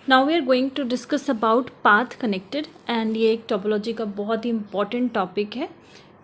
Now we are going to discuss about path connected and ये एक topology का बहुत ही इंपॉर्टेंट टॉपिक है।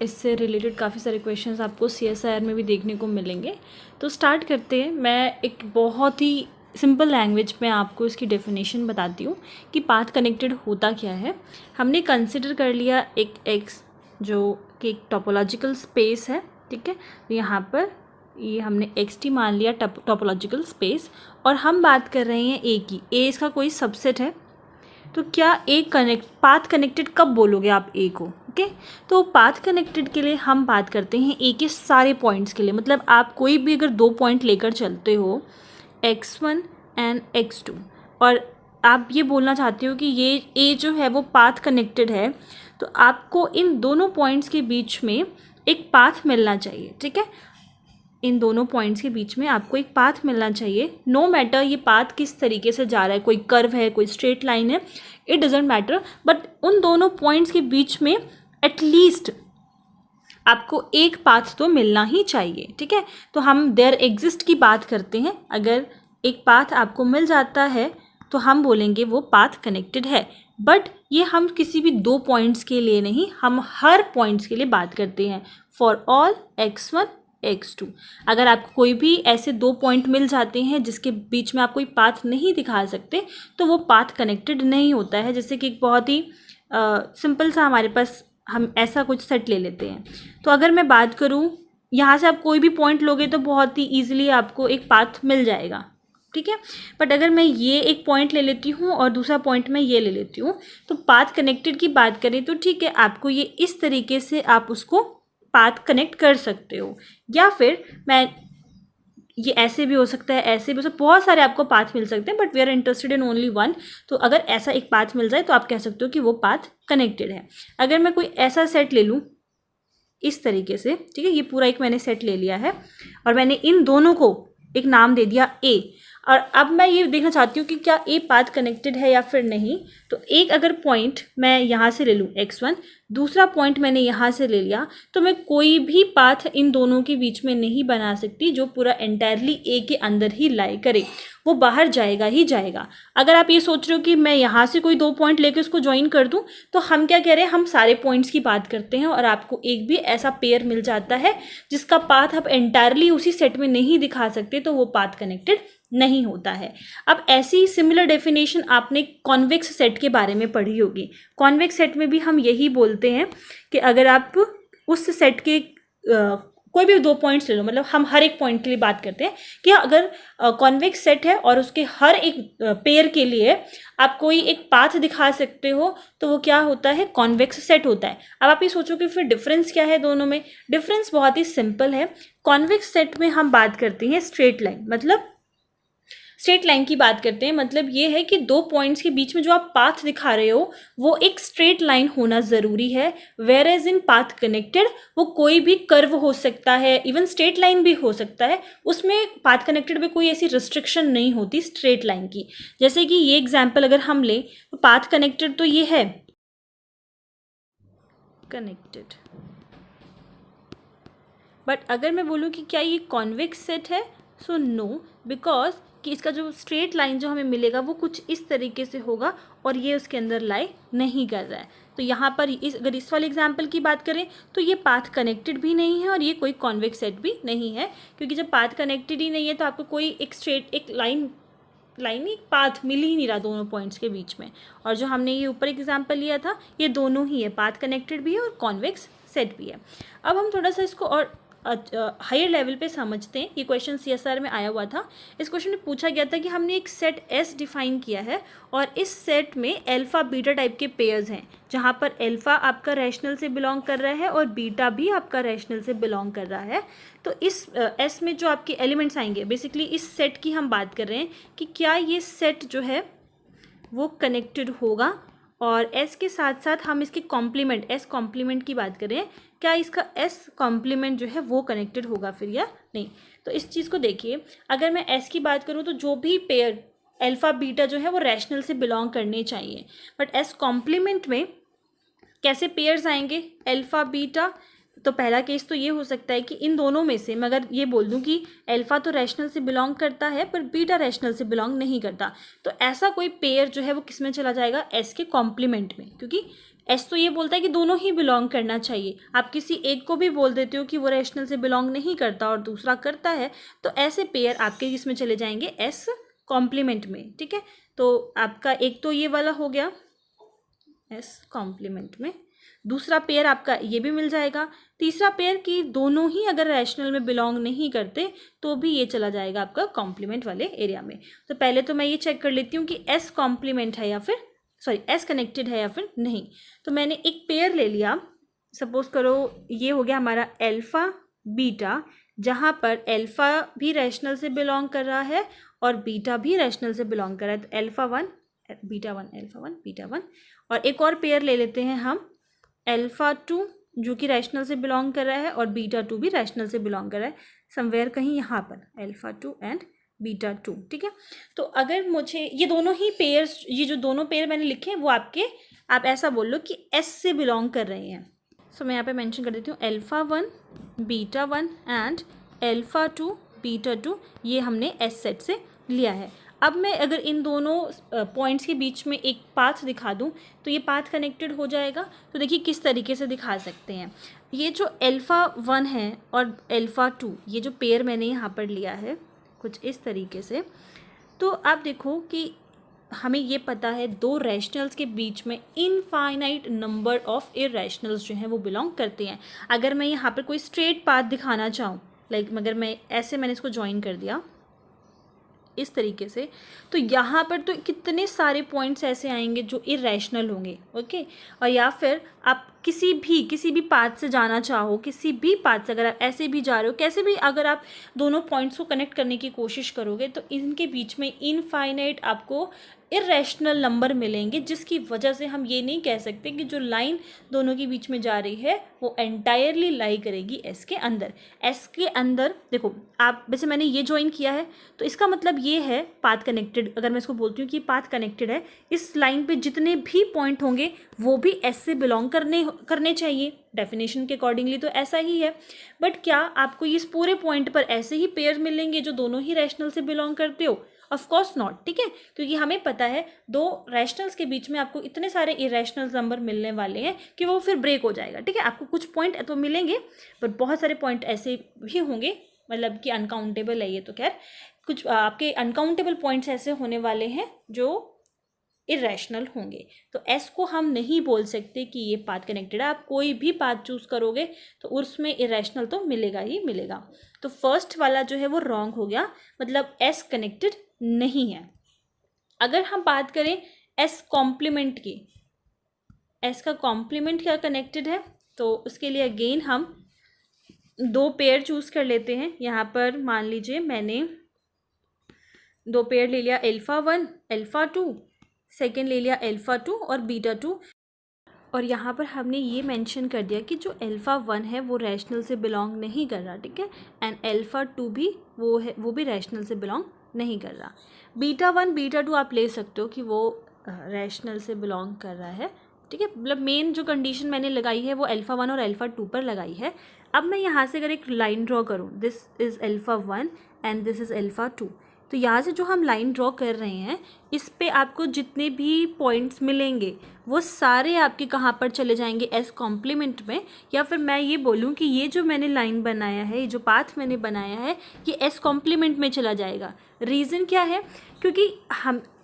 इससे रिलेटेड काफ़ी सारे क्वेश्चंस आपको CSIR में भी देखने को मिलेंगे। तो स्टार्ट करते हैं। मैं एक बहुत ही सिंपल लैंग्वेज में आपको इसकी डेफिनेशन बताती हूँ कि पाथ कनेक्टेड होता क्या है। हमने कंसिडर कर लिया एक एक्स जो कि एक टोपोलॉजिकल स्पेस है, ठीक है। तो यहाँ पर ये हमने xt मान लिया टोपोलॉजिकल स्पेस, और हम बात कर रहे हैं ए की। ए इसका कोई सबसेट है। तो क्या ए पाथ कनेक्टेड कब बोलोगे आप ए को? ओके, तो पाथ कनेक्टेड के लिए हम बात करते हैं ए के सारे पॉइंट्स के लिए। मतलब आप कोई भी अगर दो पॉइंट लेकर चलते हो x1 एंड x2 और आप ये बोलना चाहते हो कि ये ए जो है वो पाथ कनेक्टेड है, तो आपको इन दोनों पॉइंट्स के बीच में एक पाथ मिलना चाहिए, ठीक है। इन दोनों पॉइंट्स के बीच में आपको एक पाथ मिलना चाहिए। नो मैटर ये पाथ किस तरीके से जा रहा है, कोई कर्व है, कोई स्ट्रेट लाइन है, इट डजेंट मैटर, बट उन दोनों पॉइंट्स के बीच में एटलीस्ट आपको एक पाथ तो मिलना ही चाहिए, ठीक है। तो हम देयर एग्जिस्ट की बात करते हैं। अगर एक पाथ आपको मिल जाता है तो हम बोलेंगे वो पाथ कनेक्टेड है। बट ये हम किसी भी दो पॉइंट्स के लिए नहीं, हम हर पॉइंट्स के लिए बात करते हैं। For all x1 x2। अगर आपको कोई भी ऐसे दो पॉइंट मिल जाते हैं जिसके बीच में आप कोई पाथ नहीं दिखा सकते, तो वो पाथ कनेक्टेड नहीं होता है। जैसे कि एक बहुत ही सिंपल सा हमारे पास हम ऐसा कुछ सेट ले लेते हैं। तो अगर मैं बात करूँ, यहाँ से आप कोई भी पॉइंट लोगे तो बहुत ही ईजिली आपको एक पाथ मिल जाएगा, ठीक है। बट अगर मैं ये एक पॉइंट ले लेती हूँ और दूसरा पॉइंट मैं ये ले लेती हूँ, तो पाथ कनेक्टेड की बात करें तो ठीक है, आपको ये इस तरीके से आप उसको पाथ कनेक्ट कर सकते हो। या फिर मैं ये ऐसे भी हो सकता है, ऐसे भी हो सकता है, बहुत सारे आपको पाथ मिल सकते हैं, but we are interested in only one. तो अगर ऐसा एक पाथ मिल जाए तो आप कह सकते हो कि वो पाथ कनेक्टेड है। अगर मैं कोई ऐसा सेट ले लूँ इस तरीके से, ठीक है, ये पूरा एक मैंने सेट ले लिया है और मैंने इन दोनों को एक नाम दे दिया ए, और अब मैं ये देखना चाहती हूँ कि क्या ए पाथ कनेक्टेड है या फिर नहीं। तो एक अगर पॉइंट मैं यहाँ से ले लूँ x1, दूसरा पॉइंट मैंने यहाँ से ले लिया, तो मैं कोई भी पाथ इन दोनों के बीच में नहीं बना सकती जो पूरा एंटायरली ए के अंदर ही लाई करे। वो बाहर जाएगा ही जाएगा। अगर आप ये सोच रहे हो कि मैं यहाँ से कोई दो पॉइंट लेकर उसको ज्वाइन कर दूँ, तो हम क्या कह रहे हैं, हम सारे पॉइंट्स की बात करते हैं और आपको एक भी ऐसा पेयर मिल जाता है जिसका पाथ आप एंटायरली उसी सेट में नहीं दिखा सकते, तो वो पाथ कनेक्टेड नहीं होता है। अब ऐसी सिमिलर डेफिनेशन आपने कॉन्वेक्स सेट के बारे में पढ़ी होगी। कॉन्वेक्स सेट में भी हम यही बोलते हैं कि अगर आप उस सेट के कोई भी दो पॉइंट्स ले लो, मतलब हम हर एक पॉइंट के लिए बात करते हैं कि अगर कॉन्वेक्स सेट है और उसके हर एक पेयर के लिए आप कोई एक पाथ दिखा सकते हो, तो वो क्या होता है, कॉन्वेक्स सेट होता है। अब आप ये सोचो कि फिर डिफरेंस क्या है दोनों में। डिफरेंस बहुत ही सिंपल है। कॉन्वेक्स सेट में हम बात करते हैं स्ट्रेट लाइन, मतलब स्ट्रेट लाइन की बात करते हैं। मतलब ये है कि दो पॉइंट्स के बीच में जो आप पाथ दिखा रहे हो वो एक स्ट्रेट लाइन होना ज़रूरी है। Whereas in path connected वो कोई भी कर्व हो सकता है, इवन स्ट्रेट लाइन भी हो सकता है। उसमें पाथ कनेक्टेड में कोई ऐसी रिस्ट्रिक्शन नहीं होती स्ट्रेट लाइन की। जैसे कि ये एग्जाम्पल अगर हम लें तो पाथ कनेक्टेड तो ये है कनेक्टेड, बट अगर मैं बोलूँ कि क्या ये कॉन्वेक्स सेट है, सो नो, बिकॉज कि इसका जो स्ट्रेट लाइन जो हमें मिलेगा वो कुछ इस तरीके से होगा और ये उसके अंदर लाई नहीं कर रहा है। तो यहाँ पर अगर इस वाले एग्जाम्पल की बात करें तो ये पाथ कनेक्टेड भी नहीं है और ये कोई कॉन्वेक्स सेट भी नहीं है, क्योंकि जब पाथ कनेक्टेड ही नहीं है तो आपको कोई एक स्ट्रेट एक लाइन एक पाथ मिल ही नहीं रहा दोनों पॉइंट्स के बीच में। और जो हमने ये ऊपर एग्जाम्पल लिया था ये दोनों ही है, पाथ कनेक्टेड भी है और कॉन्वेक्स सेट भी है। अब हम थोड़ा सा इसको और हायर लेवल पे समझते हैं। ये क्वेश्चन CSR में आया हुआ था। इस क्वेश्चन में पूछा गया था कि हमने एक सेट S डिफाइन किया है और इस सेट में अल्फ़ा बीटा टाइप के पेयर्स हैं, जहाँ पर अल्फ़ा आपका रैशनल से बिलोंग कर रहा है और बीटा भी आपका रैशनल से बिलोंग कर रहा है। तो इस S में जो आपके एलिमेंट्स आएंगे, बेसिकली इस सेट की हम बात कर रहे हैं कि क्या ये सेट जो है वो कनेक्टेड होगा। और S के साथ साथ हम इसके कॉम्प्लीमेंट, S कॉम्प्लीमेंट की बात करें, क्या इसका S कॉम्प्लीमेंट जो है वो कनेक्टेड होगा फिर या नहीं। तो इस चीज़ को देखिए, अगर मैं S की बात करूँ तो जो भी पेयर अल्फ़ा बीटा जो है वो रैशनल से बिलोंग करने चाहिए। बट S कॉम्प्लीमेंट में कैसे पेयर्स आएंगे, अल्फ़ा बीटा तो पहला केस तो ये हो सकता है कि इन दोनों में से मैं अगर ये बोल दूं कि अल्फा तो रैशनल से बिलोंग करता है पर बीटा रैशनल से बिलोंग नहीं करता, तो ऐसा कोई पेयर जो है वो किस में चला जाएगा, एस के कॉम्प्लीमेंट में, क्योंकि एस तो ये बोलता है कि दोनों ही बिलोंग करना चाहिए। आप किसी एक को भी बोल देते हो कि वो रैशनल से बिलोंग नहीं करता और दूसरा करता है, तो ऐसे पेयर आपके किस में चले जाएंगे, एस कॉम्प्लीमेंट में। ठीक है, तो आपका एक तो ये वाला हो गया एस कॉम्प्लीमेंट में, दूसरा पेयर आपका ये भी मिल जाएगा, तीसरा पेयर कि दोनों ही अगर रैशनल में बिलोंग नहीं करते तो भी ये चला जाएगा आपका कॉम्प्लीमेंट वाले एरिया में। तो पहले तो मैं ये चेक कर लेती हूँ कि एस कॉम्प्लीमेंट है या फिर एस कनेक्टेड है या फिर नहीं। तो मैंने एक पेयर ले लिया, सपोज करो ये हो गया हमारा अल्फा बीटा, जहाँ पर अल्फा भी रैशनल से बिलोंग कर रहा है और बीटा भी रैशनल से बिलोंग कर रहा है। तो अल्फा वन बीटा वन, और एक और पेयर ले लेते हैं हम अल्फा टू जो कि रैशनल से बिलोंग कर रहा है और बीटा टू भी रैशनल से बिलोंग कर रहा है, समवेयर कहीं यहाँ पर alpha two and beta two. ठीक है, तो अगर मुझे ये दोनों ही पेयर्स, ये जो दोनों पेयर मैंने लिखे हैं वो आपके, आप ऐसा बोल लो कि एस से बिलोंग कर रहे हैं। सो मैं यहाँ पे मेंशन कर देती हूँ alpha one beta one and alpha two beta two, ये हमने एस सेट से लिया है। अब मैं अगर इन दोनों पॉइंट्स के बीच में एक पाथ दिखा दूं तो ये पाथ कनेक्टेड हो जाएगा। तो देखिए किस तरीके से दिखा सकते हैं, ये जो अल्फा वन है और अल्फा टू, ये जो पेयर मैंने यहाँ पर लिया है कुछ इस तरीके से, तो आप देखो कि हमें ये पता है दो रैशनल्स के बीच में इनफाइनाइट नंबर ऑफ इरैशनल्स जो हैं वो बिलोंग करते हैं। अगर मैं यहाँ पर कोई स्ट्रेट पाथ दिखाना चाहूँ, लाइक अगर मैं ऐसे मैंने इसको ज्वाइन कर दिया इस तरीके से, तो यहाँ पर तो कितने सारे पॉइंट्स ऐसे आएंगे जो इरैशनल होंगे। ओके, और या फिर आप किसी भी पाथ से जाना चाहो, किसी भी पाथ से अगर आप ऐसे भी जा रहे हो, कैसे भी अगर आप दोनों पॉइंट्स को कनेक्ट करने की कोशिश करोगे तो इनके बीच में इनफाइनाइट आपको इरैशनल नंबर मिलेंगे, जिसकी वजह से हम ये नहीं कह सकते कि जो लाइन दोनों के बीच में जा रही है वो एंटायरली लाई करेगी एस के अंदर। एस के अंदर देखो, आप वैसे मैंने ये ज्वाइन किया है तो इसका मतलब ये है पाथ कनेक्टेड। अगर मैं इसको बोलती हूँ कि पाथ कनेक्टेड है, इस लाइन पे जितने भी पॉइंट होंगे वो भी एस से बिलोंग करने चाहिए, डेफिनेशन के अकॉर्डिंगली तो ऐसा ही है। बट क्या आपको इस पूरे पॉइंट पर ऐसे ही पेयर मिलेंगे जो दोनों ही रैशनल से बिलोंग करते हो? Of course not. ठीक है, क्योंकि हमें पता है दो रैशनल्स के बीच में आपको इतने सारे इरैशनल नंबर मिलने वाले हैं कि वो फिर ब्रेक हो जाएगा। ठीक है, आपको कुछ पॉइंट तो मिलेंगे बट बहुत सारे पॉइंट ऐसे भी होंगे, मतलब कि अनकाउंटेबल है ये, तो खैर कुछ आपके अनकाउंटेबल पॉइंट्स ऐसे होने वाले हैं जो इरैशनल होंगे। तो एस को हम नहीं बोल सकते कि ये पाथ कनेक्टेड है। आप कोई भी पाथ चूज करोगे तो उसमें इरैशनल तो मिलेगा ही मिलेगा। तो फर्स्ट वाला जो है वो रॉन्ग हो गया, मतलब एस कनेक्टेड नहीं है। अगर हम बात करें एस कॉम्प्लीमेंट की, एस का कॉम्प्लीमेंट क्या कनेक्टेड है, तो उसके लिए अगेन हम दो पेयर चूज कर लेते हैं। यहाँ पर मान लीजिए मैंने दो पेयर ले लिया, alpha one alpha two, second ले लिया अल्फा टू और बीटा टू, और यहाँ पर हमने ये मेंशन कर दिया कि जो अल्फा वन है वो रैशनल से बिलोंग नहीं कर रहा। ठीक है, एंड अल्फा टू भी वो भी रैशनल से बिलोंग नहीं कर रहा। बीटा वन बीटा टू आप ले सकते हो कि वो रैशनल से बिलोंग कर रहा है। ठीक है, मतलब मेन जो कंडीशन मैंने लगाई है वो अल्फा वन और अल्फा टू पर लगाई है। अब मैं यहाँ से अगर एक लाइन ड्रॉ करूँ, this is alpha one and this is alpha two, तो यहाँ से जो हम लाइन ड्रॉ कर रहे हैं इस पे आपको जितने भी पॉइंट्स मिलेंगे वो सारे आपके कहाँ पर चले जाएंगे, एस कॉम्प्लीमेंट में। या फिर मैं ये बोलूँ कि ये जो मैंने लाइन बनाया है, ये जो पाथ मैंने बनाया है, ये एस कॉम्प्लीमेंट में चला जाएगा। रीज़न क्या है, क्योंकि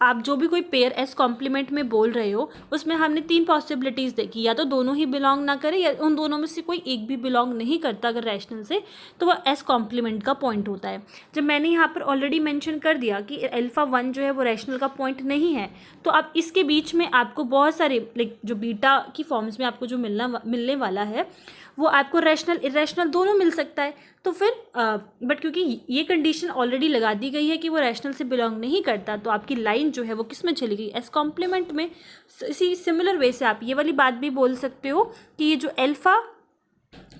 आप जो भी कोई पेयर एस कॉम्प्लीमेंट में बोल रहे हो उसमें हमने तीन पॉसिबिलिटीज़ देखी, या तो दोनों ही बिलोंग ना करे या उन दोनों में से कोई एक भी बिलोंग नहीं करता अगर रैशनल से, तो वह एस कॉम्प्लीमेंट का पॉइंट होता है। जब मैंने यहाँ पर ऑलरेडी मेंशन कर दिया कि अल्फा वन जो है वो रैशनल का पॉइंट नहीं है, तो अब इसके बीच में आपको बहुत सारे लाइक जो बीटा की फॉर्म्स में आपको जो मिलने वाला है वो आपको रैशनल इरैशनल दोनों मिल सकता है। तो फिर बट क्योंकि ये कंडीशन ऑलरेडी लगा दी गई है कि वो रैशनल से बिलोंग नहीं करता, तो आपकी लाइन जो है वो किस में चली गई, एस कॉम्प्लीमेंट में। इसी सिमिलर वे से आप ये वाली बात भी बोल सकते हो कि ये जो अल्फा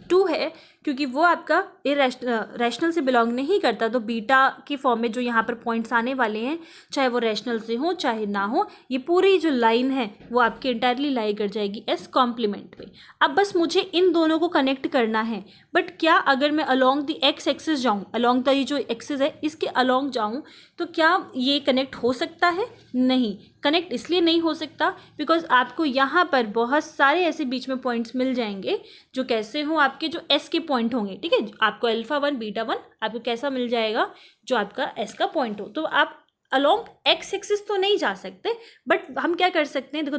टू है, क्योंकि वो आपका रैशनल से बिलोंग नहीं करता, तो बीटा की फॉर्म में जो यहाँ पर पॉइंट्स आने वाले हैं, चाहे वो रैशनल से हो चाहे ना हो, ये पूरी जो लाइन है वो आपकी इंटायरली लाई कर जाएगी एस कॉम्प्लीमेंट में। अब बस मुझे इन दोनों को कनेक्ट करना है, बट क्या अगर मैं अलोंग द एक्स एक्सिस जाऊँ, अलोंग द ये जो एक्सिस है इसके अलोंग जाऊँ, तो क्या ये कनेक्ट हो सकता है? नहीं, कनेक्ट इसलिए नहीं हो सकता बिकॉज आपको यहाँ पर बहुत सारे ऐसे बीच में पॉइंट्स मिल जाएंगे जो कैसे हो, आपके जो एस के पॉइंट होंगे, ठीक है। आपको अल्फा 1 बीटा 1 आपको कैसा मिल जाएगा, जो आपका एस का पॉइंट हो। तो आप अलोंग एक्स एक्सिस तो नहीं जा सकते, बट हम क्या कर सकते हैं, देखो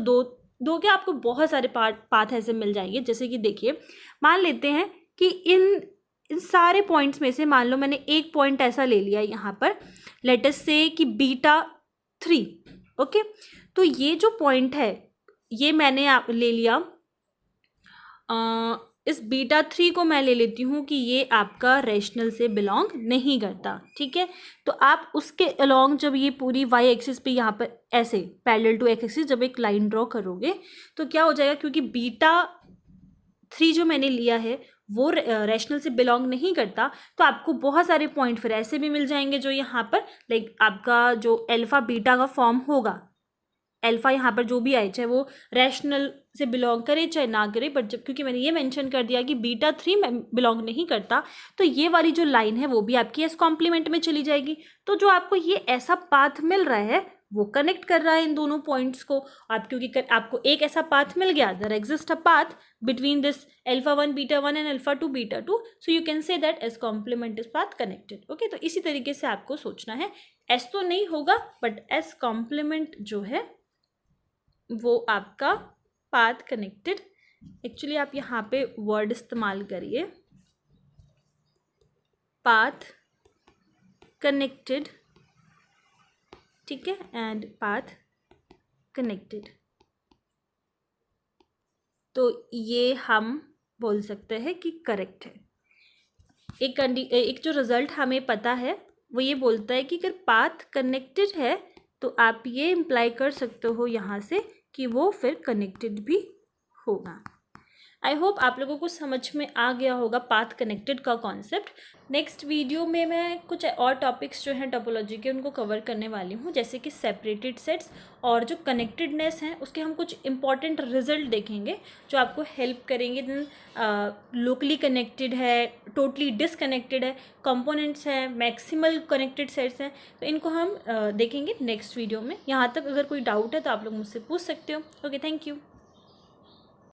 दो के आपको बहुत सारे पाथ ऐसे मिल जाएंगे। जैसे कि देखिए, मान लेते हैं कि इन सारे पॉइंट्स में से मान लो मैंने एक पॉइंट ऐसा ले लिया यहाँ पर, लेट अस से कि बीटा 3, ओके। तो ये जो पॉइंट है ये मैंने ले लिया, इस बीटा 3 को मैं ले लेती हूँ कि ये आपका रैशनल से बिलोंग नहीं करता, ठीक है। तो आप उसके अलोंग जब ये पूरी वाई एक्सिस पे यहाँ पर ऐसे पैरेलल टू एक्स एक्सिस जब एक लाइन ड्रॉ करोगे तो क्या हो जाएगा, क्योंकि बीटा 3 जो मैंने लिया है वो रैशनल से बिलोंग नहीं करता, तो आपको बहुत सारे पॉइंट फिर ऐसे भी मिल जाएंगे जो यहाँ पर लाइक आपका जो अल्फा बीटा का फॉर्म होगा, अल्फा यहाँ पर जो भी आए, चाहे वो रैशनल से बिलोंग करे चाहे ना करे, बट जब क्योंकि मैंने ये मेंशन कर दिया कि बीटा 3 में बिलोंग नहीं करता, तो ये वाली जो लाइन है वो भी आपकी एस कॉम्प्लीमेंट में चली जाएगी। तो जो आपको ये ऐसा पाथ मिल रहा है वो कनेक्ट कर रहा है इन दोनों पॉइंट्स को। आप क्योंकि आपको एक ऐसा पाथ मिल गया, there exist a path between this alpha 1 beta 1 and alpha 2 beta 2, so you can say that S complement is path connected, okay. तो इसी तरीके से आपको सोचना है, एस तो नहीं होगा बट एस कॉम्प्लीमेंट जो है वो आपका पाथ कनेक्टेड। एक्चुअली आप यहाँ पे वर्ड इस्तेमाल करिए, पाथ कनेक्टेड, ठीक है, एंड पाथ कनेक्टेड। तो ये हम बोल सकते हैं कि करेक्ट है। एक जो रिजल्ट हमें पता है वो ये बोलता है कि अगर पाथ कनेक्टेड है तो आप ये इम्प्लाई कर सकते हो यहाँ से कि वो फिर कनेक्टेड भी होगा। आई होप आप लोगों को समझ में आ गया होगा पाथ कनेक्टेड का कॉन्सेप्ट। नेक्स्ट वीडियो में मैं कुछ और टॉपिक्स जो हैं टोपोलॉजी के उनको कवर करने वाली हूँ, जैसे कि सेपरेटेड सेट्स और जो कनेक्टेडनेस हैं उसके हम कुछ इंपॉर्टेंट रिजल्ट देखेंगे जो आपको हेल्प करेंगे। लोकली कनेक्टेड है, टोटली डिसकनेक्टेड है, कंपोनेंट्स हैं, मैक्सिमल कनेक्टेड सेट्स हैं, तो इनको हम देखेंगे नेक्स्ट वीडियो में। यहाँ तक अगर कोई डाउट है तो आप लोग मुझसे पूछ सकते हो। Okay, thank you.